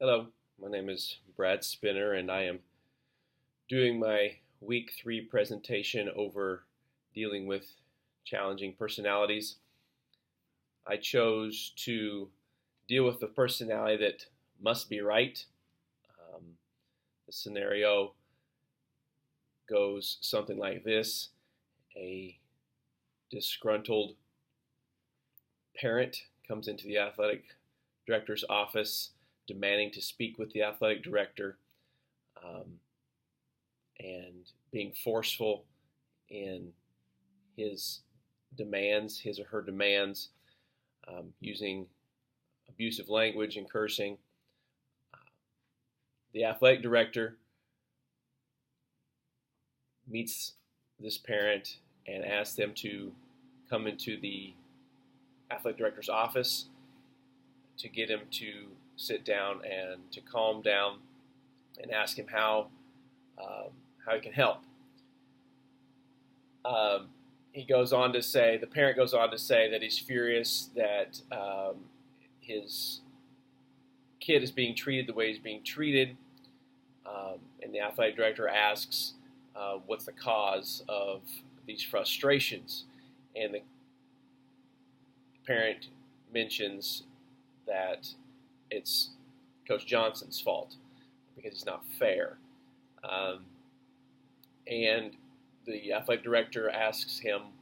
Hello, my name is Brad Spinner, and I am doing my week 3 presentation over dealing with challenging personalities. I chose to deal with the personality that must be right. Um, the scenario goes something like this: a disgruntled parent comes into the athletic director's office demanding to speak with the athletic director, um, and being forceful in his demands, his or her demands, using abusive language and cursing. The athletic director meets this parent and asks them to come into the athletic director's office to get him to sit down and to calm down and ask him how he can help. He goes on to say, the parent goes on to say that he's furious that his kid is being treated the way he's being treated, and the athletic director asks what's the cause of these frustrations, and the parent mentions that it's Coach Johnson's fault because he's not fair. And the athletic director asks him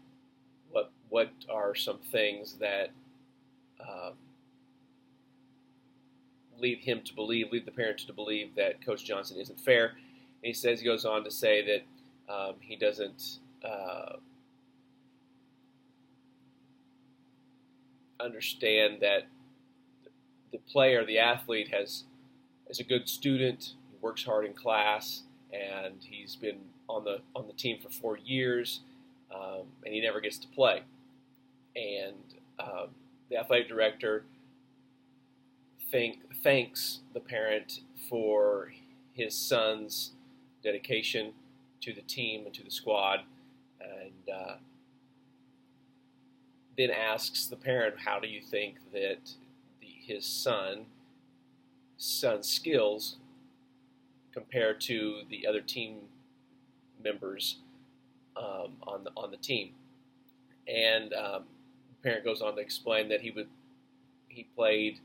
what are some things that lead the parent to believe that Coach Johnson isn't fair. And he goes on to say that he doesn't understand that the player, the athlete, is a good student. He works hard in class, and he's been on the team for 4 years, and he never gets to play. And the athletic director thanks the parent for his son's dedication to the team and to the squad, and then asks the parent, "How do you think that his son's skills compare to the other team members on the team?" And the parent goes on to explain that he played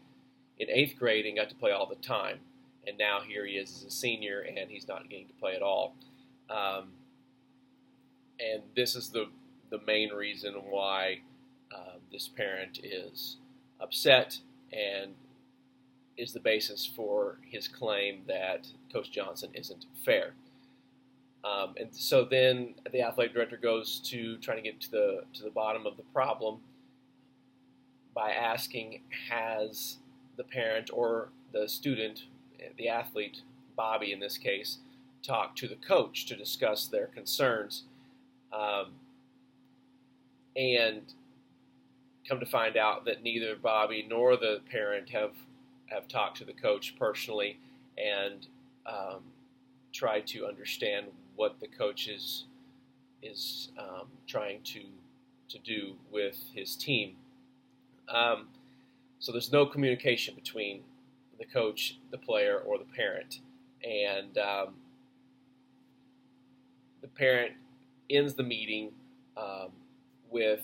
in 8th grade and got to play all the time, and now here he is as a senior and he's not getting to play at all. And this is the main reason why this parent is upset, and is the basis for his claim that Coach Johnson isn't fair. And so then the athletic director goes to trying to get to the bottom of the problem by asking, has the parent or the student, the athlete, Bobby in this case, talked to the coach to discuss their concerns, and come to find out that neither Bobby nor the parent have talked to the coach personally and tried to understand what the coach is trying to do with his team. So there's no communication between the coach, the player, or the parent. And the parent ends the meeting with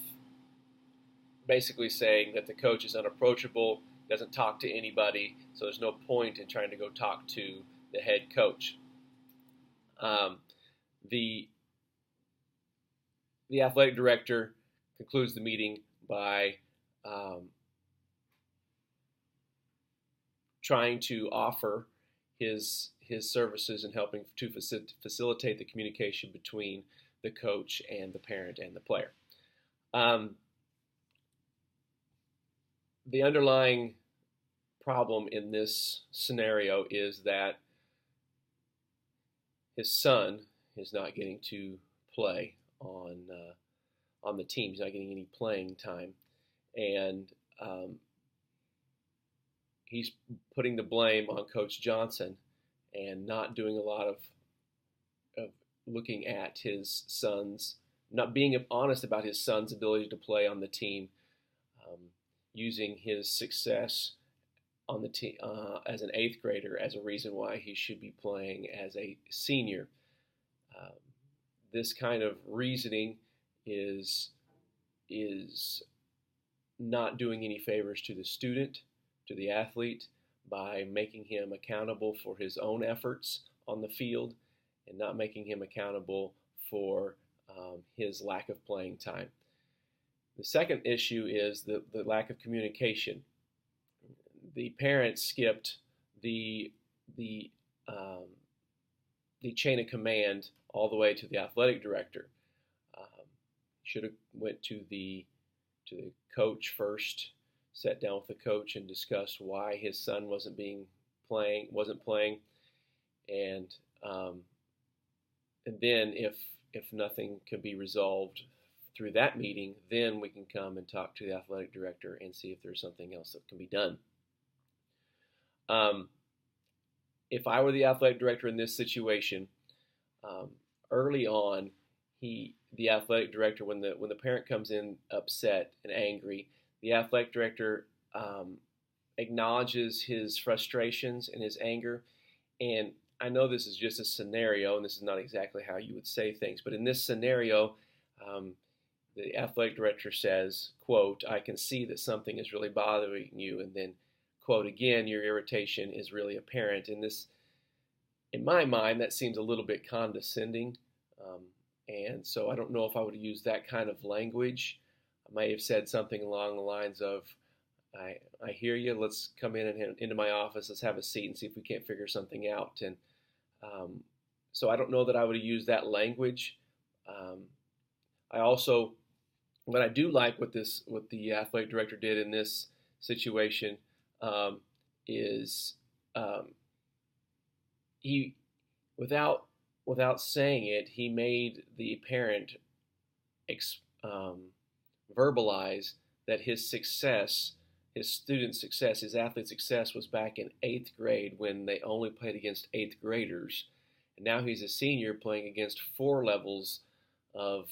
basically saying that the coach is unapproachable, doesn't talk to anybody, so there's no point in trying to go talk to the head coach. The athletic director concludes the meeting by trying to offer his services in helping to facilitate the communication between the coach and the parent and the player. The underlying problem in this scenario is that his son is not getting to play on the team. He's not getting any playing time, and he's putting the blame on Coach Johnson and not doing a lot of looking at his son's, not being honest about his son's ability to play on the team, using his success on the team as an eighth grader as a reason why he should be playing as a senior. Um, this kind of reasoning is not doing any favors to the student, to the athlete, by making him accountable for his own efforts on the field and not making him accountable for his lack of playing time. The second issue is the lack of communication. The parents skipped the um, the chain of command all the way to the athletic director. Should have went to the coach first, sat down with the coach and discussed why his son wasn't playing, and then if nothing could be resolved through that meeting, then we can come and talk to the athletic director and see if there's something else that can be done. If I were the athletic director in this situation, early on, the athletic director, when the parent comes in upset and angry, the athletic director acknowledges his frustrations and his anger. And I know this is just a scenario, and this is not exactly how you would say things, but in this scenario, the athletic director says, quote, "I can see that something is really bothering you," and then, quote again, "your irritation is really apparent." In this, in my mind, that seems a little bit condescending, and so I don't know if I would use that kind of language. I may have said something along the lines of, I hear you, let's come in and into my office, let's have a seat and see if we can't figure something out. And so I don't know that I would have used that language. I also, what I do like what the athletic director did in this situation is he, without saying it, he made the parent verbalize that his success, his student success, his athlete success was back in 8th grade when they only played against 8th graders. And now he's a senior playing against 4 levels of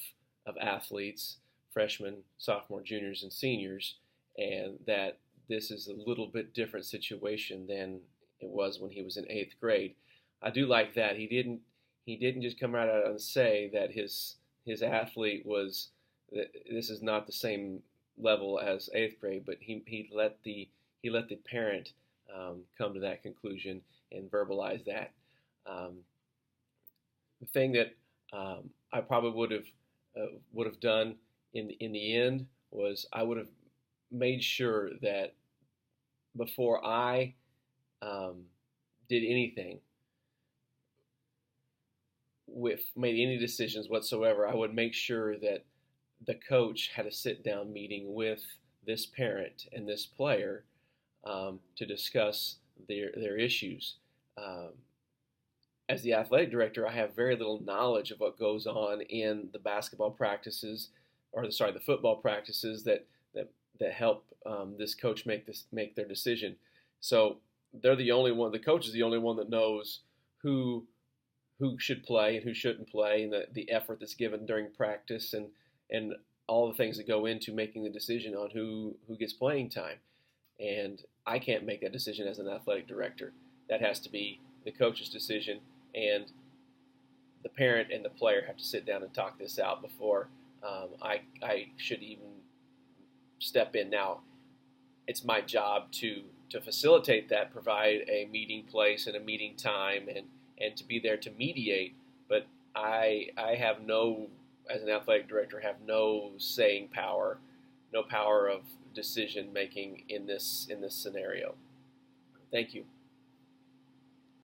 athletes, freshmen, sophomore, juniors, and seniors, and that this is a little bit different situation than it was when he was in 8th grade. I do like that. He didn't just come out and say that his athlete was, that this is not the same level as 8th grade, but he let the parent come to that conclusion and verbalize that. The thing that I probably would have done in the end was I would have made sure that before I did anything, made any decisions whatsoever, I would make sure that the coach had a sit-down meeting with this parent and this player to discuss their issues. As the athletic director, I have very little knowledge of what goes on in the basketball practices, or the football practices that help this coach make their decision. So they're the only one. The coach is the only one that knows who should play and who shouldn't play, and the effort that's given during practice, and all the things that go into making the decision on who gets playing time. And I can't make that decision as an athletic director. That has to be the coach's decision, and the parent and the player have to sit down and talk this out before I should even step in. Now, it's my job to facilitate that, provide a meeting place and a meeting time, and to be there to mediate. But I have no, as an athletic director, have no saying power, no power of decision making in this scenario. Thank you.